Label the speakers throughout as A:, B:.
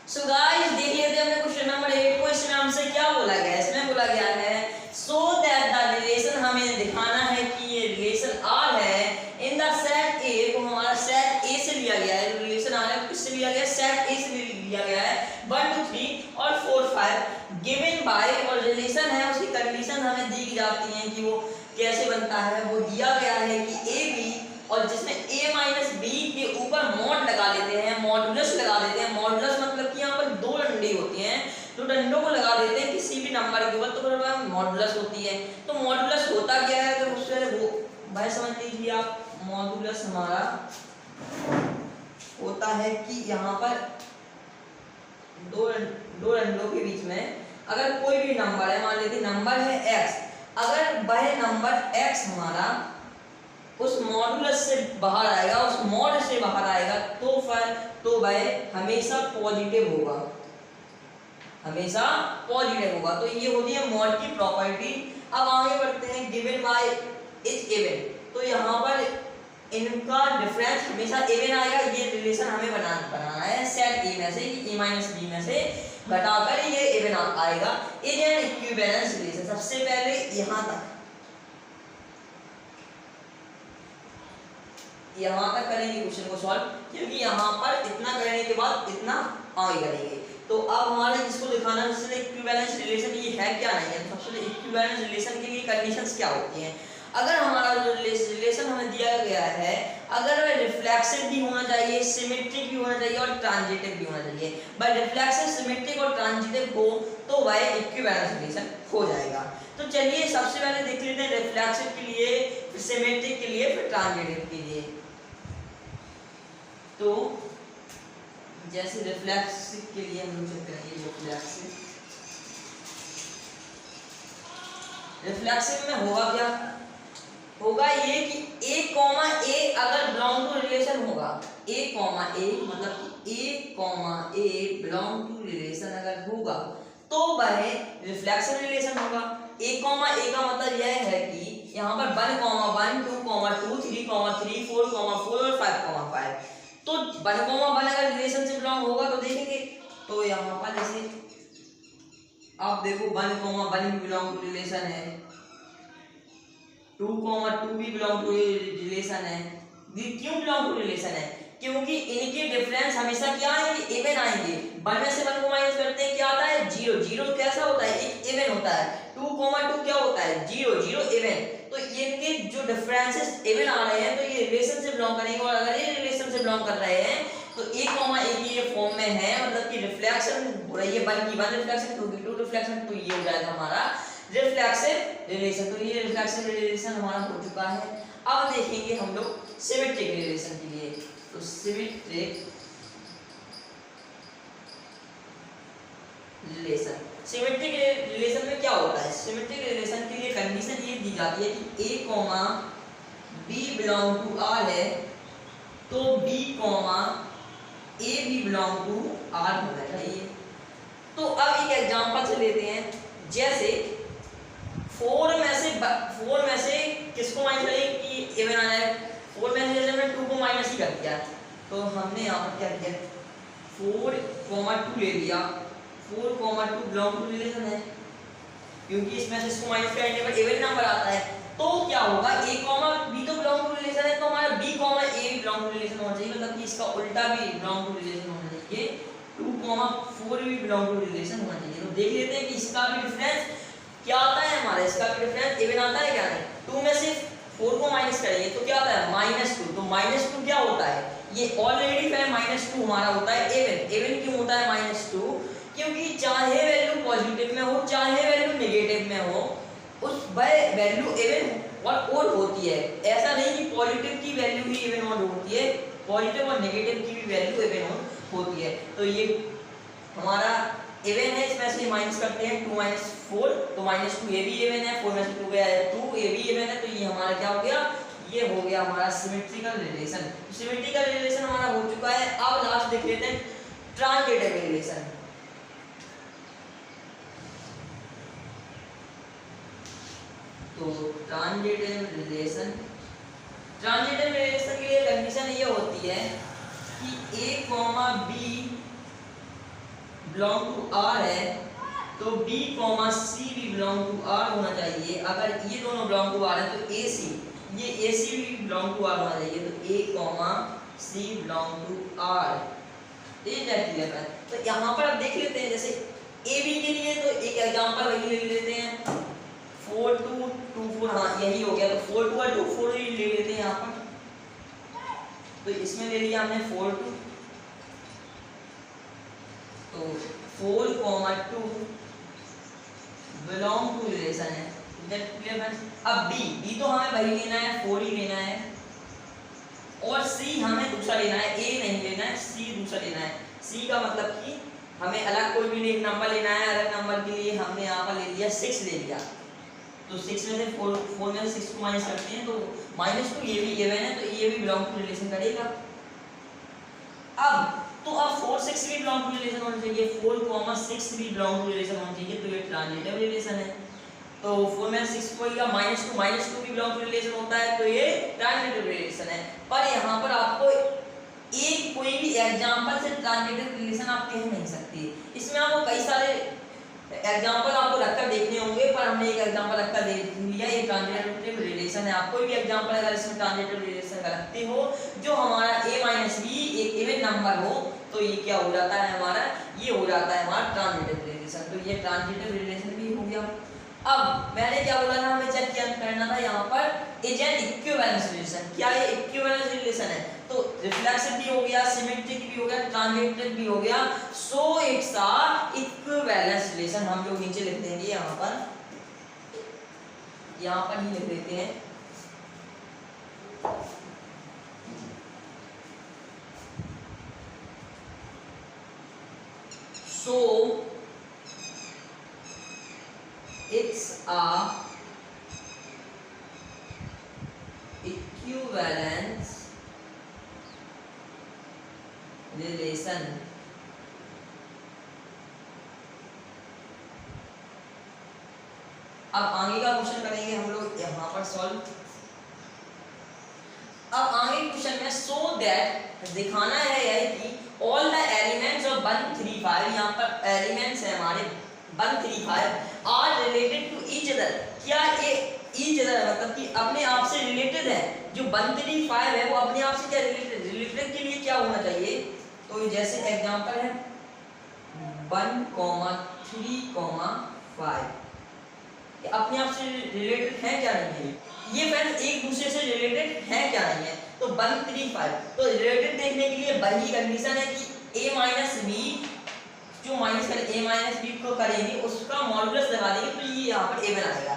A: So guys देख लेते हैं हमने क्वेश्चन नंबर 8 को। इसमें हमसे क्या बोला गया है? इसमें बोला गया है सो दैट द रिलेशन, हमें दिखाना है कि ये रिलेशन आर है इन द सेट ए को, हमारा सेट ए से लिया गया है। रिलेशन आर है किससे लिया गया है? सेट ए से लिया गया है 1 2 3 और 4 5 गिवन बाय, और रिलेशन है उसकी कंडीशन हमें दी जाती है कि वो कैसे बनता है। वो दिया गया है कि ए बी, और जिसमें a माइनस बी के ऊपर मॉड लगा लेते हैं, मॉडुलस लगा देते हैं। मॉडुलस मतलब कि यहाँ पर दो डंडे होते हैं, तो डंडों को लगा देते हैं किसी भी नंबर के ऊपर, तो फिर मॉडुलस होती है। तो मॉडुलस होता क्या है? तो उससे वो भाई समझ लीजिए आप, मॉडुलस हमारा होता है कि यहाँ पर दो डंडों के बीच में अगर कोई भी नंबर है, मान लीजिए नंबर है x, अगर वह नंबर x हमारा उस मॉडुलस से बाहर आएगा, उस मॉड से बाहर आएगा, तो वह हमेशा पॉजिटिव होगा, हमेशा पॉजिटिव होगा। तो ये होती है मॉड की प्रॉपर्टी। अब आगे बढ़ते हैं, गिवन बाय इज इवन, तो यहाँ पर इनका डिफरेंस हमेशा इवन आएगा। ये रिलेशन हमें बनाना है सेट ए में से, ए माइनस बी में से घटाकर ये इवन आएगा। Is an equivalence relation. सबसे पहले यहाँ तक करेंगे क्वेश्चन को सॉल्व, क्योंकि यहाँ पर इतना करने के बाद इतना आगे करेंगे। तो अब हमारे जिसको दिखाना है उससे इक्विवेलेंस रिलेशन ये है क्या नहीं है। सबसे पहले इक्विवेलेंस रिलेशन के लिए कंडीशंस क्या होती हैं? अगर हमारा रिलेशन हमें दिया गया है, अगर वह रिफ्लेक्सिव भी होना चाहिए, सिमेट्रिक भी होना चाहिए और ट्रांजिटिव भी होना चाहिए। बाय रिफ्लेक्सिव, सिमेट्रिक और ट्रांजिटिव हो तो वह इक्विवेलेंस रिलेशन हो जाएगा। तो चलिए सबसे पहले देख लेते हैं रिफ्लेक्सिव के लिए, फिर सिमेट्रिक के लिए, फिर ट्रांजिटिव के लिए। तो जैसे रिफ्लेक्सिव के लिए हम लोग करेंगे, रिफ्लेक्सिव में होगा क्या? होगा ये कि a कॉमा a अगर बिलोंग टू रिलेशन होगा, a कॉमा a मतलब कि a comma a belong to relation अगर होगा तो वह रिफ्लेक्सिव रिलेशन होगा। a कॉमा a का मतलब यह है कि यहाँ पर 1 कॉमा 1 2 कॉमा 2 3 कॉमा 3 4 कॉमा 4 और 5 कॉमा 5, तो 1 कॉमा 1 अगर रिलेशन से बिलोंग होगा तो देखेंगे। तो यहाँ पर जैसे आप देखो 1 कॉमा 1 भी बिलोंग टू रिलेशन है, 2 कॉमा 2 भी बिलोंग टू रिलेशन है। ये क्यों बिलोंग टू रिलेशन है? क्योंकि इनके डिफरेंस हमेशा क्या आएंगे? इवन आएंगे। 1 में से 1 को माइनस करते हैं क्या आता है? 0। 0 कैसा होता है? एक इवन होता है। 2 कॉमा 2 क्या होता है? 0 0 इवन। तो इनके जो डिफरेंसेस इवन आ रहे हैं तो ये रिलेशन से बिलोंग करेंगे, और अगर ये रिलेशन से बिलोंग कर रहे हैं तो a कॉमा a की ये फॉर्म में है, मतलब कि रिफ्लेक्शन हो रही है 1 की 1 रिफ्लेक्शन, 2 की 2 रिफ्लेक्शन, तो ये हो जाएगा हमारा रिफ्लेक्सिव रिलेशन। तो ये रिफ्लेक्सिव रिलेशन हमारा हो चुका है। अब देखेंगे हम लोग सिमेट्रिक रिलेशन के लिए। तो सिमेट्रिक रिलेशन में क्या होता है? सिमेट्रिक रिलेशन के लिए कंडीशन ये दी जाती है कि a comma b belong to r है, तो b कॉमा a भी बिलोंग टू r होना चाहिए। तो अब एक एग्जांपल से लेते हैं, जैसे 4 में से किसको माइनस करें कि इवन आ जाए? 4 में से जैसे हमने 2 को माइनस ही कर दिया, तो हमने यहाँ पर क्या किया? 4 कॉमा 2 ले लिया। 4 कॉमा 2 बिलोंग टू रिलेशन है, क्योंकि इसमें से इसको माइनस करने पर इवन नंबर आता है। तो क्या होगा? a कॉमा b तो बिलोंग टू रिलेशन है, तो हमारा b कॉमा a भी बिलोंग टू रिलेशन होना चाहिए, मतलब कि इसका उल्टा भी बिलोंग टू रिलेशन होना चाहिए। 2 कॉमा 4 भी बिलोंग टू रिलेशन होना चाहिए। तो देख लेते हैं कि इसका भी डिफरेंस क्या आता है हमारा। इसका भी डिफरेंस इवन आता है क्या नहीं? 2 में से 4 को माइनस करेंगे तो क्या आता है? -2। तो -2 क्या होता है? ये ऑलरेडी है -2 हमारा होता है इवन। इवन क्यों होता है -2? क्योंकि चाहे वैल्यू पॉजिटिव में हो चाहे वैल्यू नेगेटिव में हो, उस वैल्यू इवन और ओड होती है। ऐसा नहीं कि पॉजिटिव की वैल्यू ही इवन और होती है, पॉजिटिव और नेगेटिव की भी वैल्यू इवन और होती है। तो ये हमारा इवन है, इसमें से माइनस करते हैं 2 - 4, तो -2 ये भी इवन है, 4 में से 2 गया है 2, ये भी इवन है। तो ये हमारा क्या हो गया? ये हो गया हमारा सिमेट्रिकल रिलेशन। सिमेट्रिकल रिलेशन हमारा हो चुका है। अब लास्ट देख लेते हैं ट्रांजिटिव रिलेशन। तो ट्रांजिटिव रिलेशन के लिए कंडीशन ये होती है कि a, b belong to R है तो बी कॉमा सी भी बिलोंग टू आर होना चाहिए। अगर ये दोनों बिलोंग टू आर है तो ए सी, ये ए सी भी बिलोंग टू आर होना चाहिए। तो A comma C belong to R, ये क्लियर है। तो यहाँ पर अब देख लेते हैं, जैसे ए बी के लिए तो एक एग्जांपल वही ले लेते हैं 4 2 2 4, हाँ यही हो गया। तो 4 2 और 2 4 ही ले लेते हैं यहाँ पर। तो इसमें ले लिया हमने 4 2, तो 4 2 बिलोंग टू रिलेशन है। अब बी तो हमें वही लेना है, 4 ही लेना है। और सी हमें दूसरा लेना है, ए नहीं लेना है, सी दूसरा लेना है। सी का मतलब कि हमें अलग कोई भी नंबर लेना है। अलग नंबर के लिए हमने यहाँ पर ले लिया 6 ले लिया। तो 6 में से 4 में से 6 को माइनस करते हैं तो -2, ये भी इवन है तो ये भी बिलोंग टू रिलेशन करेगा। अब 4 6 भी बिलोंग टू रिलेशन होना चाहिए, 4 6 भी बिलोंग टू रिलेशन होना चाहिए। तो ये ट्रांजिटिव रिलेशन है। तो 4 में 6 को या -2 भी बिलोंग टू रिलेशन होता है, तो ये ट्रांजिटिव रिलेशन है। पर यहाँ पर आपको एक कोई भी एग्जांपल से ट्रांजिटिव रिलेशन आप कह नहीं सकते। इसमें आपको कई सारे एग्जांपल आपको रखकर देखने होंगे, पर हमने एक एग्जांपल रखकर देख लिया। ये ट्रांजिटिव रिलेशन है। आप कोई भी एग्जांपल अगर इसमें ट्रांजिटिव रिलेशन का रखते हो जो हमारा a b एक इवन नंबर हो, तो ये क्या हो जाता है हमारा, ये हो जाता है हमारा ट्रांजिटिव रिलेशन। तो ये ट्रांजिटिव रिलेशन भी हो गया। अब मैंने क्या बोला था, हमें चेक करना था यहाँ पर इज एन इक्विवेलेंस रिलेशन। क्या ये इक्विवेलेंस रिलेशन है? तो रिफ्लेक्सिव भी हो गया, सिमेट्रिक भी हो गया, ट्रांजिटिव भी हो गया। So it's a equivalence relation. हम लोग नीचे लिख देंगे यहाँ पर ही लिख देते हैं। सो it's a equivalence relation। अब आगे का क्वेश्चन करेंगे हम लोग यहाँ पर सॉल्व। अब आगे क्वेश्चन में सो दैट दिखाना है यह कि ऑल द एलिमेंट्स ऑफ 1 3 5, यहाँ पर एलिमेंट्स है हमारे 1 3 5 are related to each other. क्या ये ईच अदर मतलब कि अपने आप से रिलेटेड है? जो 1 3 5 है वो अपने आप से क्या रिलेटेड के लिए क्या होना चाहिए? तो जैसे एग्जांपल है 1 3 5, ये अपने आप से रिलेटेड है क्या नहीं है? ये फ्रेंड्स एक दूसरे से रिलेटेड है क्या नहीं है? तो 1 3 5 तो रिलेटेड देखने के लिए वही कंडीशन है कि a b जो माइनस कर a b को करेंगे उसका मॉडुलस लगा देंगे तो ये यहाँ पर इवन आएगा।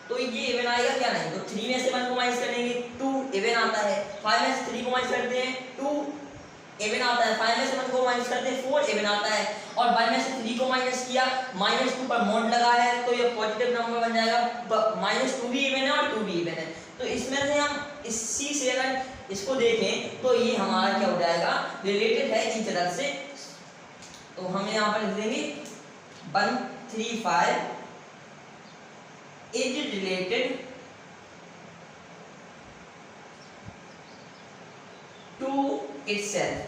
A: तो ये इवन आएगा क्या नहीं? तो 3 में से 1 को माइनस करेंगे 2 इवन आता है, 5 में से 3 को माइनस करते हैं 2 इवन आता है, 5 में से 1 को माइनस करते हैं 4 इवन आता है, और 1 में से 3 को माइनस किया -2 पर मॉड लगा है तो ये पॉजिटिव नंबर बन जाएगा। -2 भी इवन है और 2 भी इवन है। तो इसमें से हम इसी से अगर इसको देखें तो ये हमारा क्या हो जाएगा, रिलेटेड है इन तरह से। तो हम यहाँ पर लिख देंगे 1 3 5 इज रिलेटेड टू इटसेल्फ।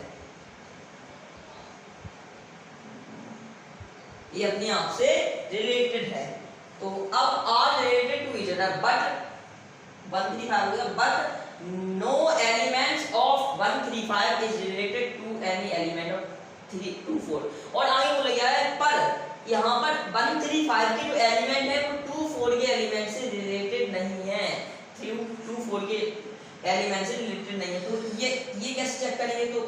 A: ये अपने आप से रिलेटेड है। तो अब are related to each other, but 1 3 5 हो गया, but no elements of 1 3 5 is related to any element of 3 2 4। और आगे बोला गया है पर यहाँ पर 1 3 5 के जो एलिमेंट है वो 2 4 के एलिमेंट से रिलेटेड नहीं है, 3 2 4 के एलिमेंट से रिलेटेड नहीं है। तो ये कैसे चेक करेंगे? तो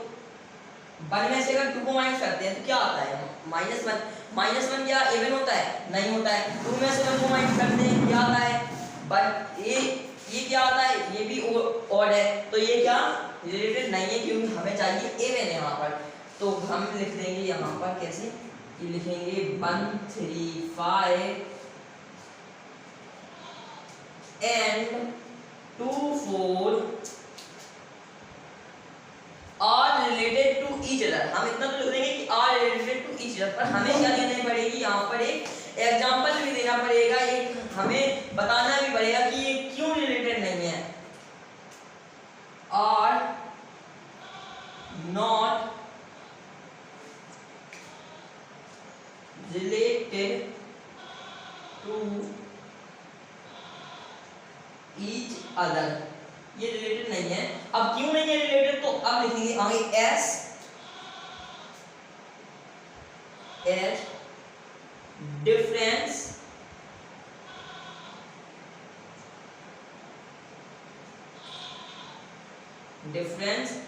A: 1 में से अगर 2 को माइनस करते हैं तो क्या आता है, -1 क्या इवन होता है? नहीं होता है। 2 में से 1 को माइनस करते हैं क्या आता है? बट ये क्या आता है? ये भी ऑड है, तो ये क्या रिलेटेड नहीं है क्योंकि हमें चाहिए इवन यहाँ पर। तो हम लिख देंगे यहाँ पर कैसे, ये लिखेंगे 1 3 5 and 2 4 are related to each other. हम इतना तो लिख देंगे कि are related to each other, पर हमें क्या देनी पड़ेगी यहाँ पर, एक एग्जांपल भी देना पड़ेगा, एक हमें बताना भी पड़ेगा कि ये क्यों रिलेटेड नहीं है। Are not related to each other, ये रिलेटेड नहीं है। अब क्यों नहीं है रिलेटेड, तो अब लिखेंगे आगे S age difference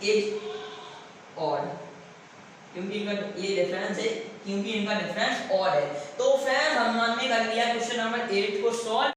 A: is odd, क्योंकि इनका ये डिफरेंस है, क्योंकि इनका डिफरेंस ऑड है। तो फ्रेंड्स हमने कर लिया क्वेश्चन नंबर 8 को सॉल्व।